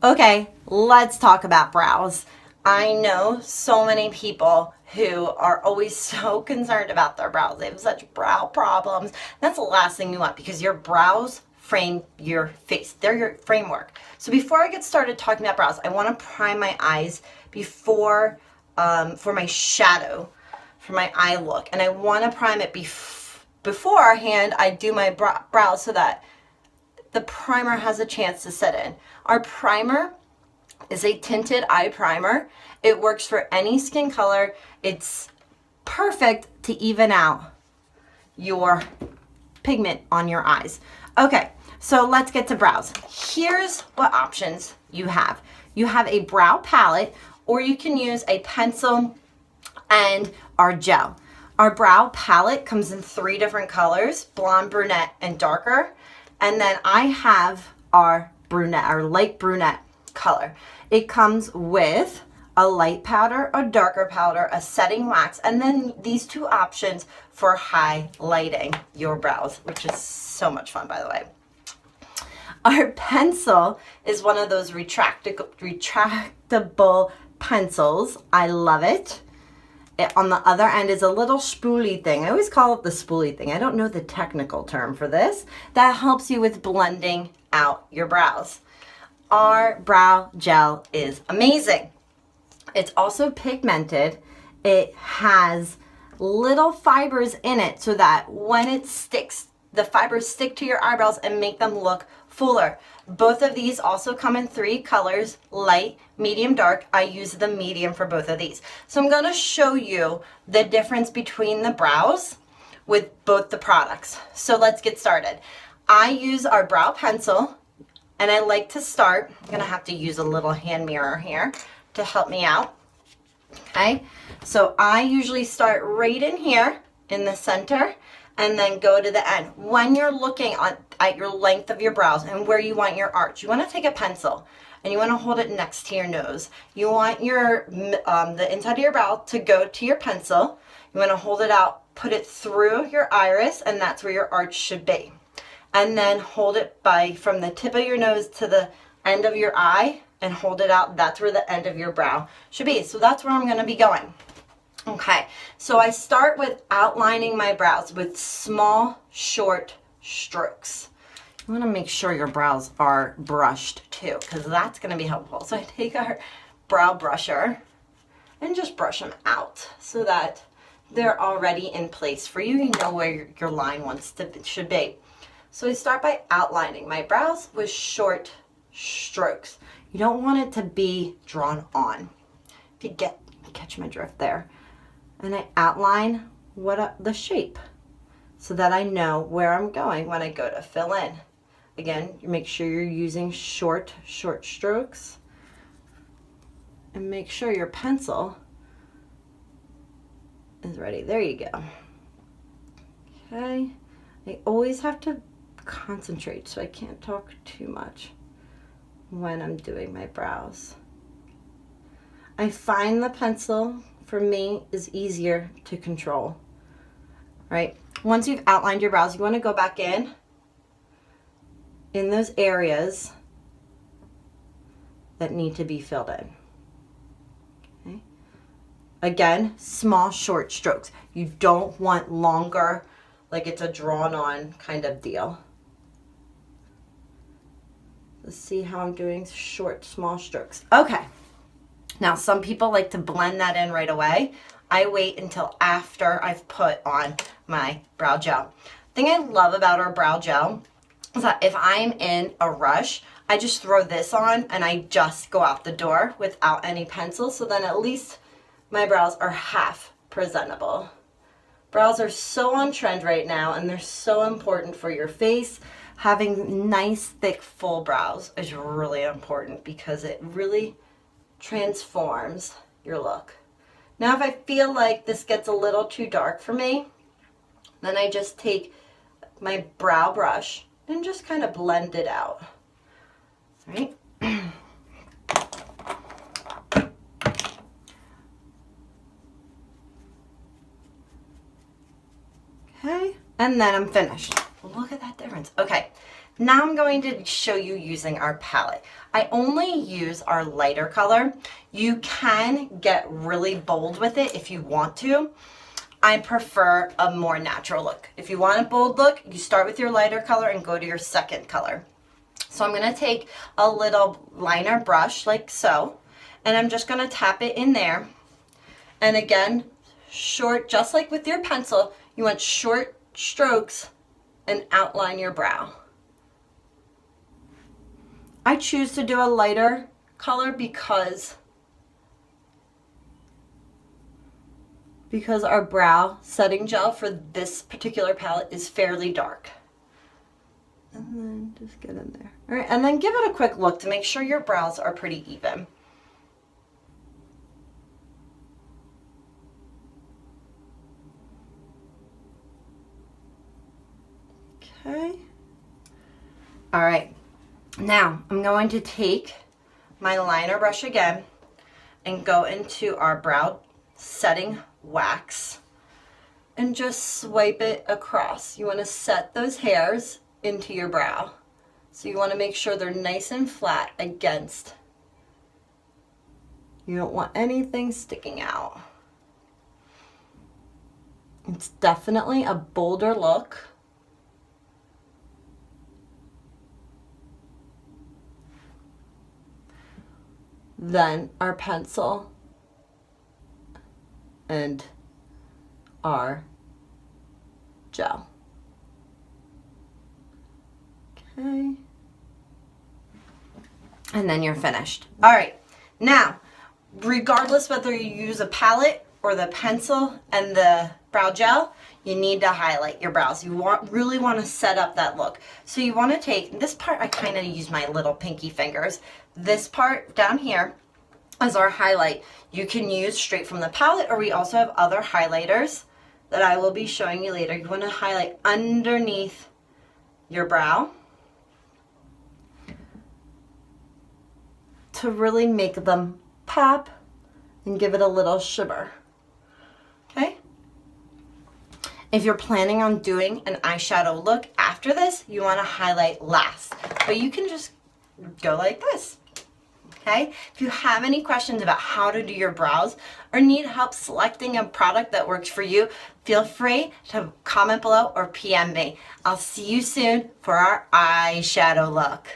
Okay, let's talk about brows. I know so many people who are always so concerned about their brows. They have such brow problems. That's the last thing you want because your brows frame your face. They're your framework. So before I get started talking about brows, I want to prime my eyes before for my shadow, for my eye look. And I want to prime it beforehand I do my brows so that the primer has a chance to set in. Our primer is a tinted eye primer. It works for any skin color. It's perfect to even out your pigment on your eyes. Okay, so let's get to brows. Here's what options you have. You have a brow palette, or you can use a pencil and our gel. Our brow palette comes in 3 different colors: blonde, brunette, and darker. And then I have our brunette, our light brunette color. It comes with a light powder, a darker powder, a setting wax, and then these 2 options for highlighting your brows, which is so much fun, by the way. Our pencil is one of those retractable pencils. I love it. On the other end is a little spoolie thing. I always call it the spoolie thing. I don't know the technical term for this. That helps you with blending out your brows. Our brow gel is amazing. It's also pigmented. It has little fibers in it so that when it sticks, the fibers stick to your eyebrows and make them look fuller. Both of these also come in 3 colors: light, medium, dark. I use the medium for both of these. So I'm going to show you the difference between the brows with both the products. So let's get started. I use our brow pencil, and I like to start, I'm going to have to use a little hand mirror here to help me out. Okay, so I usually start right in here in the center and then go to the end. When you're looking at your length of your brows and where you want your arch, you want to take a pencil and you want to hold it next to your nose. You want your the inside of your brow to go to your pencil. You want to hold it out, put it through your iris, and that's where your arch should be. And then hold it from the tip of your nose to the end of your eye and hold it out. That's where the end of your brow should be. So that's where I'm going to be going. Okay, so I start with outlining my brows with small, short strokes. You want to make sure your brows are brushed too, because that's going to be helpful. So I take our brow brusher and just brush them out so that they're already in place for you. You know where your line should be. So I start by outlining my brows with short strokes. You don't want it to be drawn on. If you catch my drift there. And I outline the shape so that I know where I'm going when I go to fill in. Again, you make sure you're using short strokes, and make sure your pencil is ready. There you go. Okay, I always have to concentrate so I can't talk too much when I'm doing my brows. I find the pencil, for me, is easier to control, right? Once you've outlined your brows, you want to go back in those areas that need to be filled in. Okay. Again, small, short strokes. You don't want longer, like it's a drawn-on kind of deal. Let's see how I'm doing short, small strokes. Okay. Now, some people like to blend that in right away. I wait until after I've put on my brow gel. The thing I love about our brow gel is that if I'm in a rush, I just throw this on and I just go out the door without any pencil. So then at least my brows are half presentable. Brows are so on trend right now, and they're so important for your face. Having nice, thick, full brows is really important because it really transforms your look. Now, if I feel like this gets a little too dark for me, then I just take my brow brush and just kind of blend it out. Right? Okay, and then I'm finished. Look at that difference. Okay, Now I'm going to show you using our palette. I only use our lighter color. You can get really bold with it if you want to. I prefer a more natural look. If you want a bold look, you start with your lighter color and go to your second color. So I'm going to take a little liner brush like so, and I'm just going to tap it in there. And again, short, just like with your pencil, you want short strokes and outline your brow. I choose to do a lighter color because our brow setting gel for this particular palette is fairly dark. And then just get in there. All right, and then give it a quick look to make sure your brows are pretty even. Okay. All right. Now I'm going to take my liner brush again and go into our brow setting wax and just swipe it across. You want to set those hairs into your brow. So you want to make sure they're nice and flat against. You don't want anything sticking out. It's definitely a bolder look. Then our pencil and our gel. Okay. And then you're finished. All right. Now, regardless whether you use a palette or the pencil and the brow gel, you need to highlight your brows. You really want to set up that look. So you want to take this part, I kind of use my little pinky fingers. This part down here is our highlight. You can use straight from the palette, or we also have other highlighters that I will be showing you later. You want to highlight underneath your brow to really make them pop and give it a little shimmer. Okay? If you're planning on doing an eyeshadow look after this, you want to highlight last. But you can just go like this. Okay? If you have any questions about how to do your brows or need help selecting a product that works for you, feel free to comment below or PM me. I'll see you soon for our eyeshadow look.